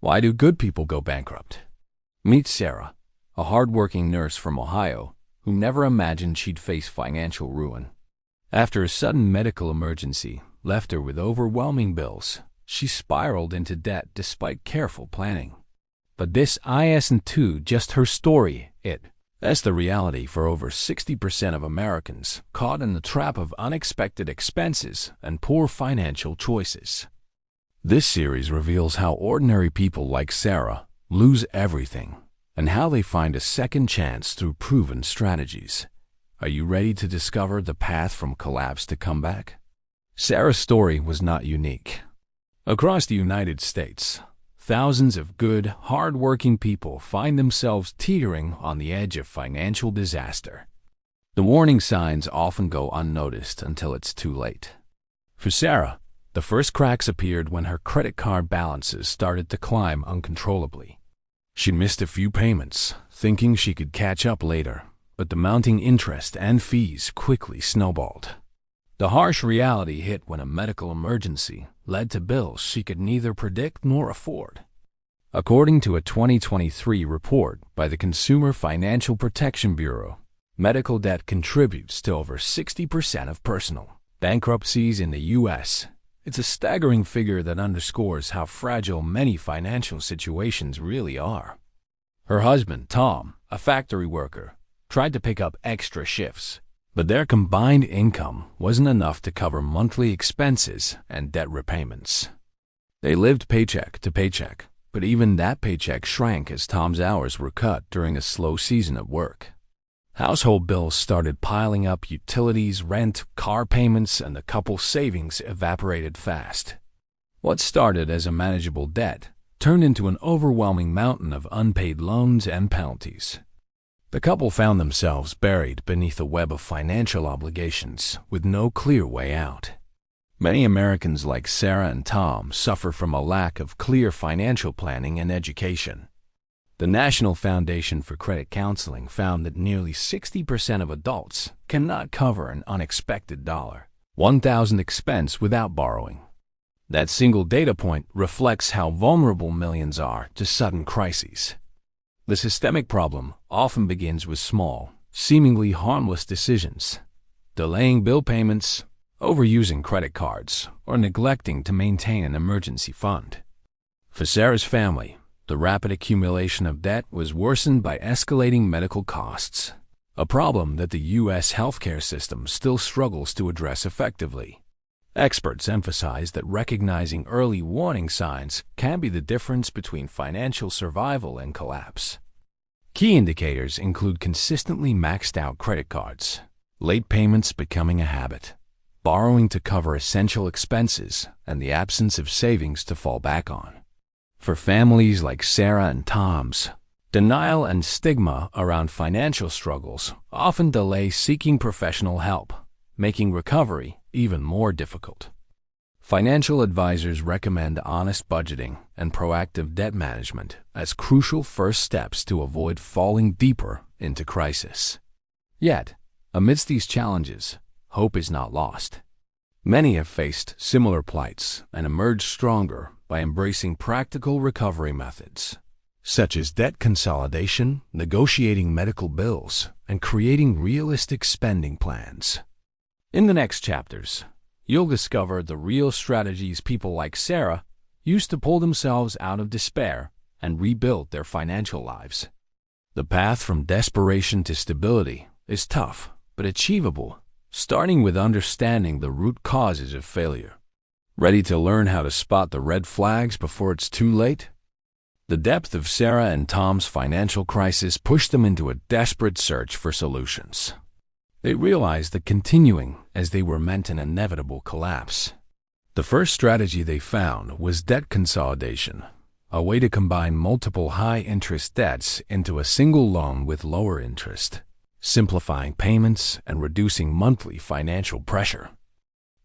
Why do good people go bankrupt? Meet Sarah, a hard-working nurse from Ohio who never imagined she'd face financial ruin. After a sudden medical emergency left her with overwhelming bills, she spiraled into debt despite careful planning. But this isn't just her story, that's the reality for over 60% of Americans caught in the trap of unexpected expenses and poor financial choices. This series reveals how ordinary people like Sarah lose everything and how they find a second chance through proven strategies. Are you ready to discover the path from collapse to comeback? Sarah's story was not unique. Across the United States, thousands of good, hard-working people find themselves teetering on the edge of financial disaster. The warning signs often go unnoticed until it's too late. For Sarah, the first cracks appeared when her credit card balances started to climb uncontrollably. She missed a few payments, thinking she could catch up later, but the mounting interest and fees quickly snowballed. The harsh reality hit when a medical emergency led to bills she could neither predict nor afford. According to a 2023 report by the Consumer Financial Protection Bureau, medical debt contributes to over 60% of personal bankruptcies in the U.S. It's a staggering figure that underscores how fragile many financial situations really are. Her husband, Tom, a factory worker, tried to pick up extra shifts, but their combined income wasn't enough to cover monthly expenses and debt repayments. They lived paycheck to paycheck, but even that paycheck shrank as Tom's hours were cut during a slow season of work. Household bills started piling up: utilities, rent, car payments, and the couple's savings evaporated fast. What started as a manageable debt turned into an overwhelming mountain of unpaid loans and penalties. The couple found themselves buried beneath a web of financial obligations with no clear way out. Many Americans like Sarah and Tom suffer from a lack of clear financial planning and education. The National Foundation for Credit Counseling found that nearly 60% of adults cannot cover an unexpected $1,000 expense without borrowing. That single data point reflects how vulnerable millions are to sudden crises. The systemic problem often begins with small, seemingly harmless decisions: delaying bill payments, overusing credit cards, or neglecting to maintain an emergency fund. For Sarah's family, the rapid accumulation of debt was worsened by escalating medical costs, a problem that the U.S. healthcare system still struggles to address effectively. Experts emphasize that recognizing early warning signs can be the difference between financial survival and collapse. Key indicators include consistently maxed out credit cards, late payments becoming a habit, borrowing to cover essential expenses, and the absence of savings to fall back on. For families like Sarah and Tom's, denial and stigma around financial struggles often delay seeking professional help, making recovery even more difficult. Financial advisors recommend honest budgeting and proactive debt management as crucial first steps to avoid falling deeper into crisis. Yet, amidst these challenges, hope is not lost. Many have faced similar plights and emerged stronger by embracing practical recovery methods, such as debt consolidation, negotiating medical bills, and creating realistic spending plans. In the next chapters, you'll discover the real strategies people like Sarah used to pull themselves out of despair and rebuild their financial lives. The path from desperation to stability is tough, but achievable, starting with understanding the root causes of failure. Ready to learn how to spot the red flags before it's too late? The depth of Sarah and Tom's financial crisis pushed them into a desperate search for solutions. They realized that continuing as they were meant an inevitable collapse. The first strategy they found was debt consolidation, a way to combine multiple high-interest debts into a single loan with lower interest, simplifying payments and reducing monthly financial pressure.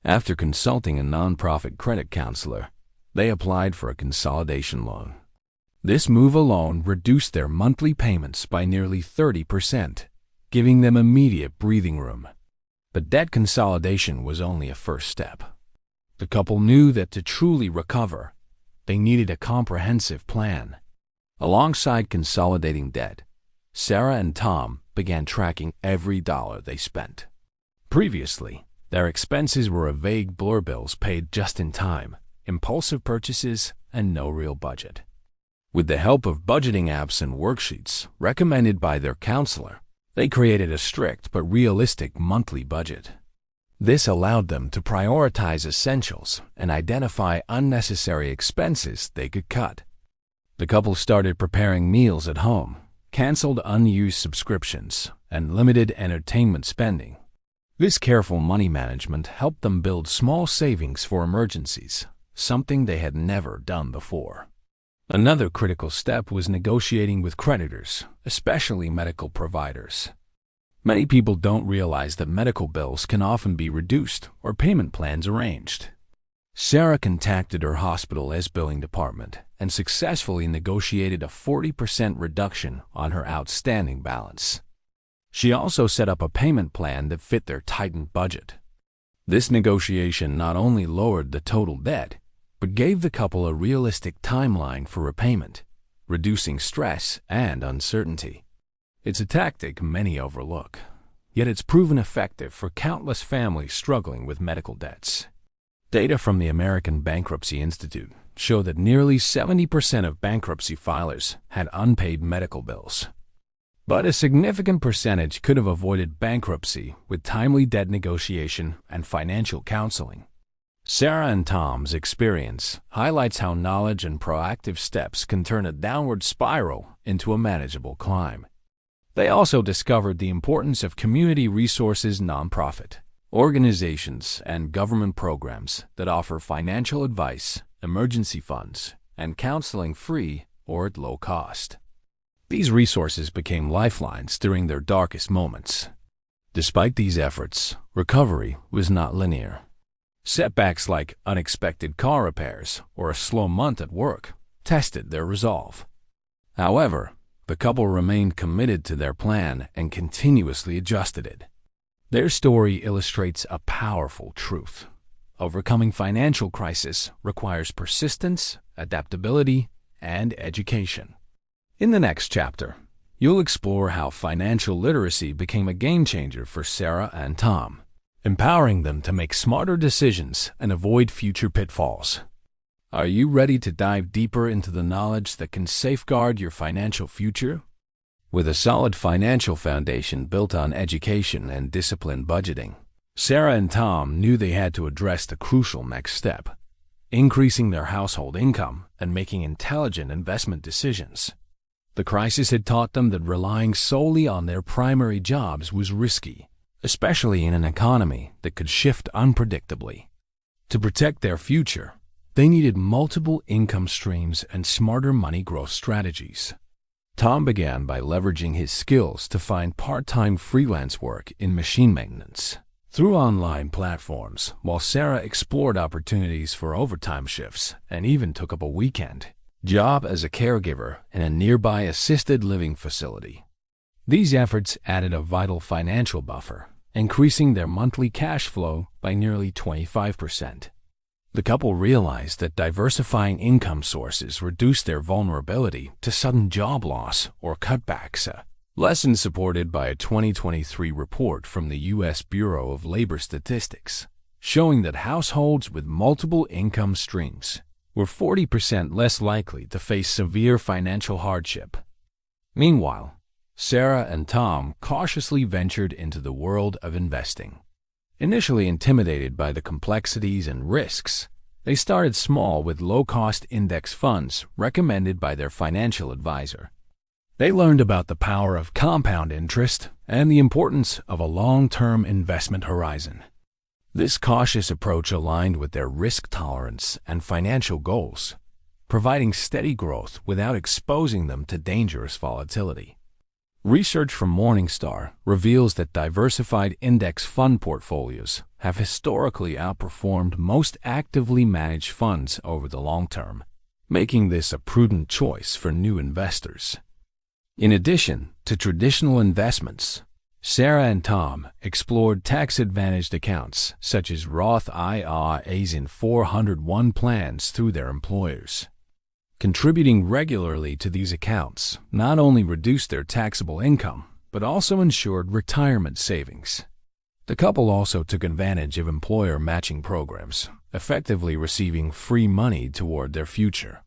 After consulting a nonprofit credit counselor, they applied for a consolidation loan. This move alone reduced their monthly payments by nearly 30%, giving them immediate breathing room. But debt consolidation was only a first step. The couple knew that to truly recover, they needed a comprehensive plan. Alongside consolidating debt, Sarah and Tom began tracking every dollar they spent. Previously, their expenses were vague blur bills paid just in time, impulsive purchases, and no real budget. With the help of budgeting apps and worksheets recommended by their counselor, they created a strict but realistic monthly budget. This allowed them to prioritize essentials and identify unnecessary expenses they could cut. The couple started preparing meals at home, canceled unused subscriptions, and limited entertainment spending. This careful money management helped them build small savings for emergencies, something they had never done before. Another critical step was negotiating with creditors, especially medical providers. Many people don't realize that medical bills can often be reduced or payment plans arranged. Sarah contacted her hospital's billing department and successfully negotiated a 40% reduction on her outstanding balance. She also set up a payment plan that fit their tightened budget. This negotiation not only lowered the total debt, but gave the couple a realistic timeline for repayment, reducing stress and uncertainty. It's a tactic many overlook, yet it's proven effective for countless families struggling with medical debts. Data from the American Bankruptcy Institute show that nearly 70% of bankruptcy filers had unpaid medical bills. But a significant percentage could have avoided bankruptcy with timely debt negotiation and financial counseling. Sarah and Tom's experience highlights how knowledge and proactive steps can turn a downward spiral into a manageable climb. They also discovered the importance of community resources, nonprofit organizations, and government programs that offer financial advice, emergency funds, and counseling free or at low cost. These resources became lifelines during their darkest moments. Despite these efforts, recovery was not linear. Setbacks like unexpected car repairs or a slow month at work tested their resolve. However, the couple remained committed to their plan and continuously adjusted it. Their story illustrates a powerful truth. Overcoming financial crisis requires persistence, adaptability, and education. In the next chapter, you'll explore how financial literacy became a game changer for Sarah and Tom, empowering them to make smarter decisions and avoid future pitfalls. Are you ready to dive deeper into the knowledge that can safeguard your financial future? With a solid financial foundation built on education and disciplined budgeting, Sarah and Tom knew they had to address the crucial next step, increasing their household income and making intelligent investment decisions. The crisis had taught them that relying solely on their primary jobs was risky, especially in an economy that could shift unpredictably. To protect their future, they needed multiple income streams and smarter money growth strategies. Tom began by leveraging his skills to find part-time freelance work in machine maintenance through online platforms, while Sarah explored opportunities for overtime shifts and even took up a weekend job as a caregiver in a nearby assisted living facility. These efforts added a vital financial buffer, increasing their monthly cash flow by nearly 25%. The couple realized that diversifying income sources reduced their vulnerability to sudden job loss or cutbacks, a lesson supported by a 2023 report from the U.S. Bureau of Labor Statistics, showing that households with multiple income streams were 40% less likely to face severe financial hardship. Meanwhile, Sarah and Tom cautiously ventured into the world of investing. Initially intimidated by the complexities and risks, they started small with low-cost index funds recommended by their financial advisor. They learned about the power of compound interest and the importance of a long-term investment horizon. This cautious approach aligned with their risk tolerance and financial goals, providing steady growth without exposing them to dangerous volatility. Research from Morningstar reveals that diversified index fund portfolios have historically outperformed most actively managed funds over the long term, making this a prudent choice for new investors. In addition to traditional investments, Sarah and Tom explored tax-advantaged accounts such as Roth IRAs and 401 plans through their employers. Contributing regularly to these accounts not only reduced their taxable income, but also ensured retirement savings. The couple also took advantage of employer matching programs, effectively receiving free money toward their future.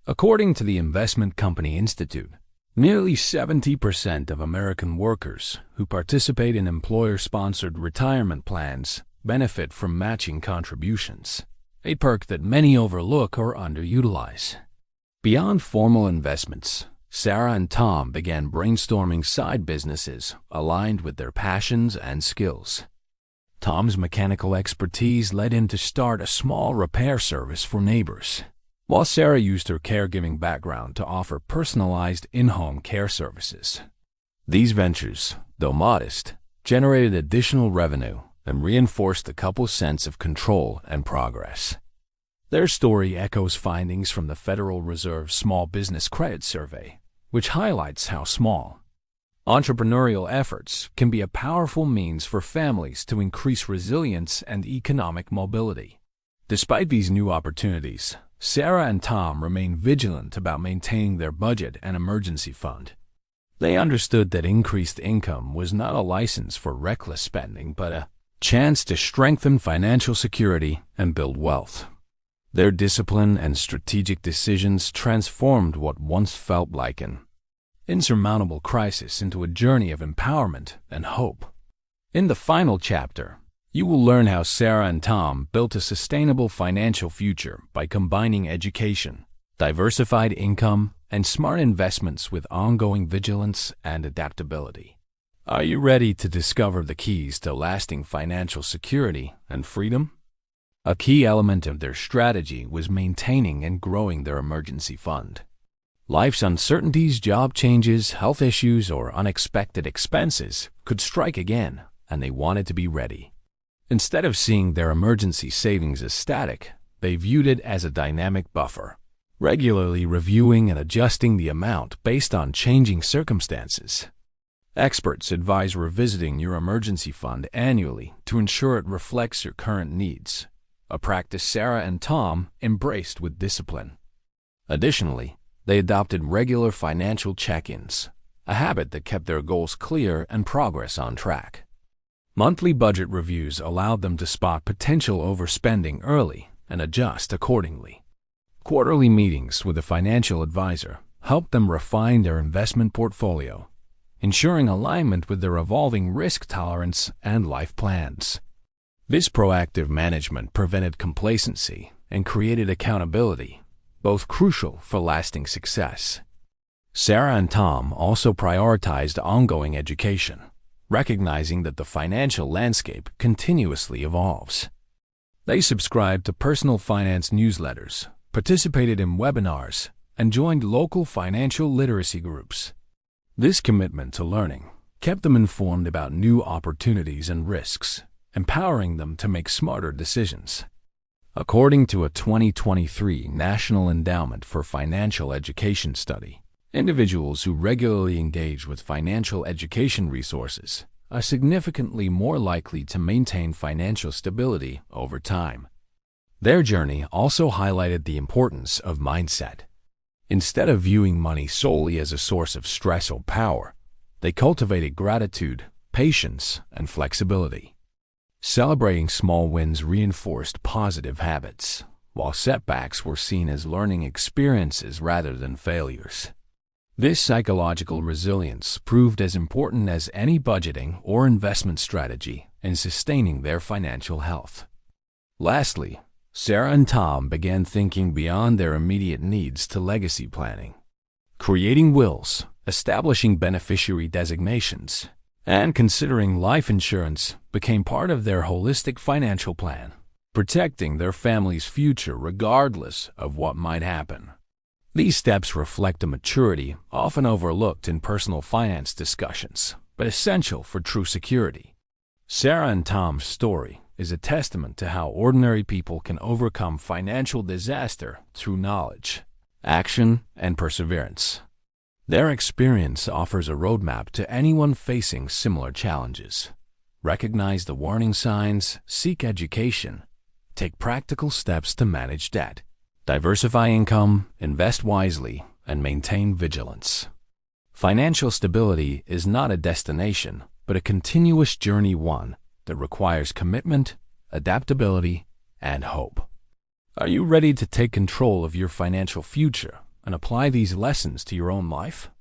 According to the Investment Company Institute, nearly 70% of American workers who participate in employer-sponsored retirement plans benefit from matching contributions, a perk that many overlook or underutilize. Beyond formal investments, Sarah and Tom began brainstorming side businesses aligned with their passions and skills. Tom's mechanical expertise led him to start a small repair service for neighbors, while Sarah used her caregiving background to offer personalized in-home care services. These ventures, though modest, generated additional revenue and reinforced the couple's sense of control and progress. Their story echoes findings from the Federal Reserve Small Business Credit Survey, which highlights how small entrepreneurial efforts can be a powerful means for families to increase resilience and economic mobility. Despite these new opportunities, Sarah and Tom remain vigilant about maintaining their budget and emergency fund. They understood that increased income was not a license for reckless spending, but a chance to strengthen financial security and build wealth. Their discipline and strategic decisions transformed what once felt like an insurmountable crisis into a journey of empowerment and hope. In the final chapter, you will learn how Sarah and Tom built a sustainable financial future by combining education, diversified income, and smart investments with ongoing vigilance and adaptability. Are you ready to discover the keys to lasting financial security and freedom? A key element of their strategy was maintaining and growing their emergency fund. Life's uncertainties, job changes, health issues, or unexpected expenses could strike again, and they wanted to be ready. Instead of seeing their emergency savings as static, they viewed it as a dynamic buffer, regularly reviewing and adjusting the amount based on changing circumstances. Experts advise revisiting your emergency fund annually to ensure it reflects your current needs, a practice Sarah and Tom embraced with discipline. Additionally, they adopted regular financial check-ins, a habit that kept their goals clear and progress on track. Monthly budget reviews allowed them to spot potential overspending early and adjust accordingly. Quarterly meetings with a financial advisor helped them refine their investment portfolio, ensuring alignment with their evolving risk tolerance and life plans. This proactive management prevented complacency and created accountability, both crucial for lasting success. Sarah and Tom also prioritized ongoing education, recognizing that the financial landscape continuously evolves. They subscribed to personal finance newsletters, participated in webinars, and joined local financial literacy groups. This commitment to learning kept them informed about new opportunities and risks, empowering them to make smarter decisions. According to a 2023 National Endowment for Financial Education study, individuals who regularly engage with financial education resources are significantly more likely to maintain financial stability over time. Their journey also highlighted the importance of mindset. Instead of viewing money solely as a source of stress or power, they cultivated gratitude, patience, and flexibility. Celebrating small wins reinforced positive habits, while setbacks were seen as learning experiences rather than failures. This psychological resilience proved as important as any budgeting or investment strategy in sustaining their financial health. Lastly, Sarah and Tom began thinking beyond their immediate needs to legacy planning. Creating wills, establishing beneficiary designations, and considering life insurance became part of their holistic financial plan, protecting their family's future regardless of what might happen. These steps reflect a maturity often overlooked in personal finance discussions, but essential for true security. Sarah and Tom's story is a testament to how ordinary people can overcome financial disaster through knowledge, action, and perseverance. Their experience offers a roadmap to anyone facing similar challenges. Recognize the warning signs, seek education, take practical steps to manage debt, Diversify income, invest wisely, and maintain vigilance. Financial stability is not a destination, but a continuous journey, one that requires commitment, adaptability, and hope. Are you ready to take control of your financial future and apply these lessons to your own life?